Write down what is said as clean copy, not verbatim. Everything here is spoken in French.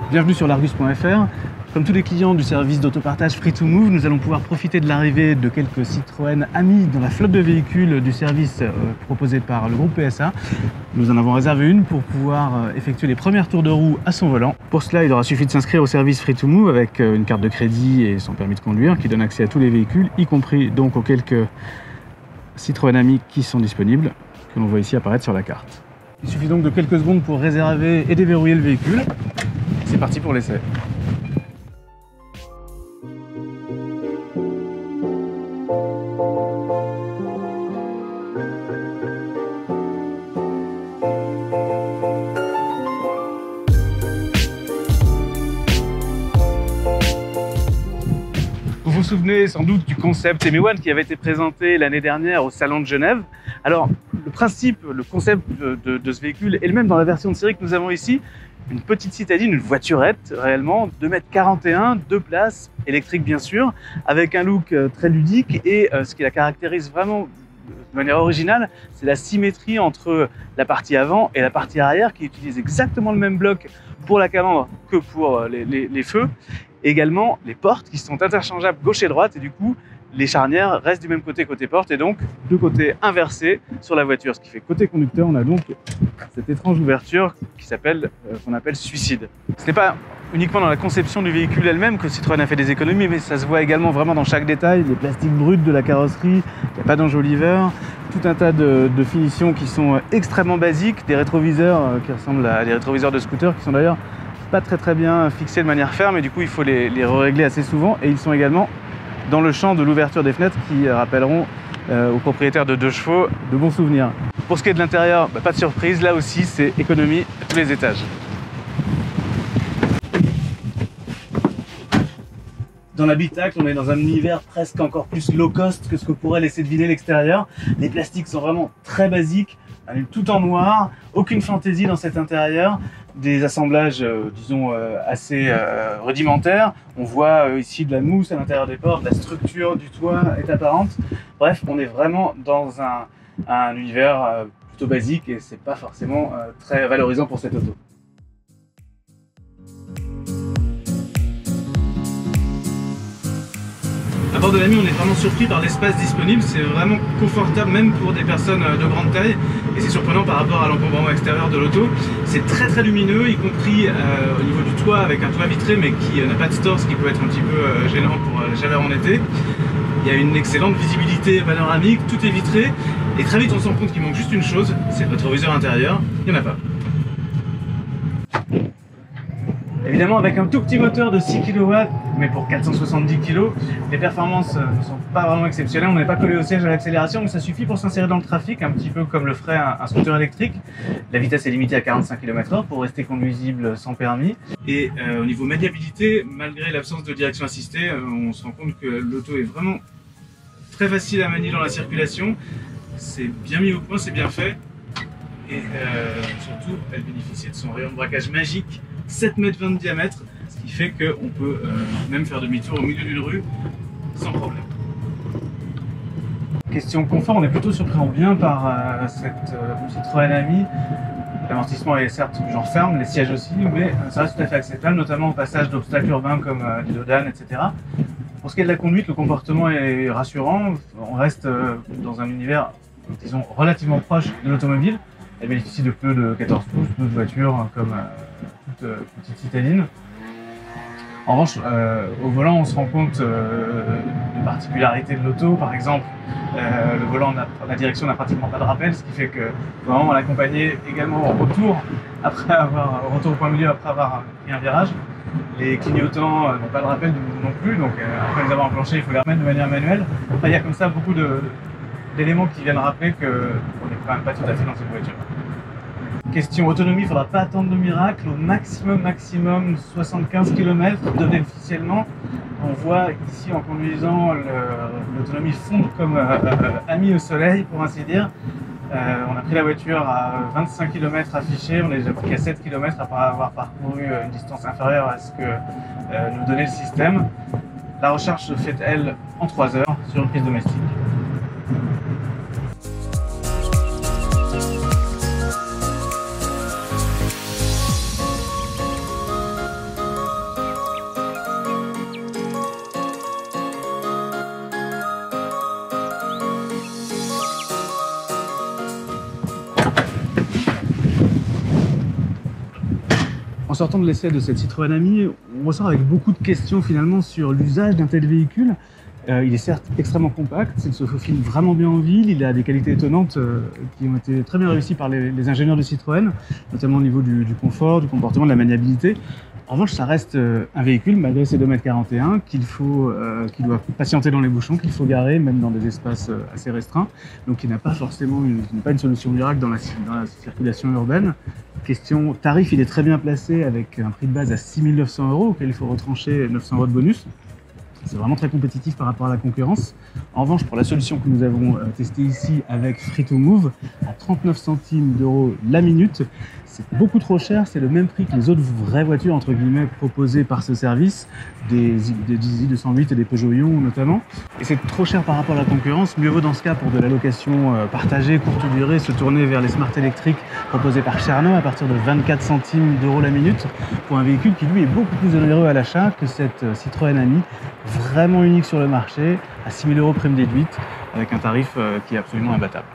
Bienvenue sur l'Argus.fr. Comme tous les clients du service d'autopartage Free2Move, nous allons pouvoir profiter de l'arrivée de quelques Citroën Ami dans la flotte de véhicules du service proposé par le groupe PSA. Nous en avons réservé une pour pouvoir effectuer les premières tours de roue à son volant. Pour cela, il aura suffi de s'inscrire au service Free2Move avec une carte de crédit et son permis de conduire qui donne accès à tous les véhicules, y compris donc aux quelques Citroën Ami qui sont disponibles, que l'on voit ici apparaître sur la carte. Il suffit donc de quelques secondes pour réserver et déverrouiller le véhicule. C'est parti pour l'essai. Vous vous souvenez sans doute du concept ME1 qui avait été présenté l'année dernière au Salon de Genève. Alors, le principe, le concept de ce véhicule est le même dans la version de série que nous avons ici. Une petite citadine, une voiturette réellement, 2,41 m, 2 places, électrique bien sûr, avec un look très ludique et ce qui la caractérise vraiment de manière originale, c'est la symétrie entre la partie avant et la partie arrière qui utilise exactement le même bloc pour la calandre que pour les feux. Et également les portes qui sont interchangeables gauche et droite et du coup les charnières restent du même côté porte et donc le côté inversé sur la voiture. Ce qui fait côté conducteur, on a donc cette étrange ouverture qu'on appelle suicide. Ce n'est pas uniquement dans la conception du véhicule elle-même que Citroën a fait des économies, mais ça se voit également vraiment dans chaque détail, les plastiques bruts de la carrosserie, il n'y a pas d'enjoliveur, tout un tas de finitions qui sont extrêmement basiques, des rétroviseurs qui ressemblent à des rétroviseurs de scooter qui sont d'ailleurs pas très bien fixés de manière ferme et du coup il faut les régler assez souvent et ils sont également dans le champ de l'ouverture des fenêtres qui rappelleront aux propriétaires de 2 chevaux de bons souvenirs. Pour ce qui est de l'intérieur, pas de surprise, là aussi c'est économie à tous les étages. Dans l'habitacle, on est dans un univers presque encore plus low cost que ce que pourrait laisser deviner l'extérieur. Les plastiques sont vraiment très basiques, tout en noir, aucune fantaisie dans cet intérieur, des assemblages disons assez rudimentaires. On voit ici de la mousse à l'intérieur des portes, la structure du toit est apparente. Bref, on est vraiment dans un univers plutôt basique et c'est pas forcément très valorisant pour cette auto. À bord de l'Ami, on est vraiment surpris par l'espace disponible, c'est vraiment confortable même pour des personnes de grande taille et c'est surprenant par rapport à l'encombrement extérieur de l'auto. C'est très lumineux, y compris au niveau du toit avec un toit vitré mais qui n'a pas de store, ce qui peut être un petit peu gênant pour la chaleur en été. Il y a une excellente visibilité panoramique, tout est vitré et très vite on se rend compte qu'il manque juste une chose, c'est le rétroviseur intérieur, il n'y en a pas. Évidemment, avec un tout petit moteur de 6 kW, mais pour 470 kg, les performances ne sont pas vraiment exceptionnelles. On n'est pas collé au siège à l'accélération, mais ça suffit pour s'insérer dans le trafic, un petit peu comme le ferait un scooter électrique. La vitesse est limitée à 45 km/h pour rester conduisible sans permis. Et au niveau maniabilité, malgré l'absence de direction assistée, on se rend compte que l'auto est vraiment très facile à manier dans la circulation. C'est bien mis au point, c'est bien fait. Et surtout, elle bénéficie de son rayon de braquage magique, 7,20 m de diamètre, ce qui fait qu'on peut même faire demi-tour au milieu d'une rue sans problème. Question confort, on est plutôt surpris en bien par cette Citroën Ami. L'amortissement est certes du genre ferme, les sièges aussi, mais ça reste tout à fait acceptable, notamment au passage d'obstacles urbains comme des dodanes, etc. Pour ce qui est de la conduite, le comportement est rassurant. On reste dans un univers, disons, relativement proche de l'automobile. Elle bénéficie de pneus de 14 pouces, d'autres voitures comme toute petite citadine. En revanche, au volant, on se rend compte de particularités de l'auto. Par exemple, le volant, la direction n'a pratiquement pas de rappel, ce qui fait que vraiment l'accompagner également au retour au point milieu après avoir pris un virage. Les clignotants n'ont pas de rappel non plus, donc après les avoir enclenchés, il faut les remettre de manière manuelle. Enfin, il y a comme ça beaucoup d'éléments qui viennent rappeler qu'on n'est quand même pas tout à fait dans cette voiture. Question autonomie, il ne faudra pas attendre de miracle, au maximum 75 km donné officiellement. On voit ici en conduisant l'autonomie fondre comme Ami au soleil pour ainsi dire. On a pris la voiture à 25 km affichés, on est déjà pris à 7 km après avoir parcouru une distance inférieure à ce que nous donnait le système. La recharge se fait elle en 3 heures sur une prise domestique. sortant de l'essai de cette Citroën Ami, on ressort avec beaucoup de questions finalement sur l'usage d'un tel véhicule. Il est certes extrêmement compact, il se faufile vraiment bien en ville, il a des qualités étonnantes qui ont été très bien réussies par les ingénieurs de Citroën, notamment au niveau du confort, du comportement, de la maniabilité. En revanche, ça reste un véhicule, malgré ses 2,41 m, qui doit patienter dans les bouchons, qu'il faut garer, même dans des espaces assez restreints. Donc il n'a pas forcément une solution miracle dans la circulation urbaine. Question tarif, il est très bien placé avec un prix de base à 6 900 € auquel il faut retrancher 900 € de bonus. C'est vraiment très compétitif par rapport à la concurrence. En revanche, pour la solution que nous avons testée ici avec Free2Move, à 39 centimes d'euros la minute, c'est beaucoup trop cher, c'est le même prix que les autres vraies voitures entre guillemets proposées par ce service, des i208 et des Peugeot Ion notamment. Et c'est trop cher par rapport à la concurrence, mieux vaut dans ce cas pour de la location partagée, courte durée, se tourner vers les smart électriques proposés par Charnot à partir de 24 centimes d'euros la minute, pour un véhicule qui lui est beaucoup plus onéreux à l'achat que cette Citroën Ami, vraiment unique sur le marché, à 6 000 € prime déduite, avec un tarif qui est absolument imbattable.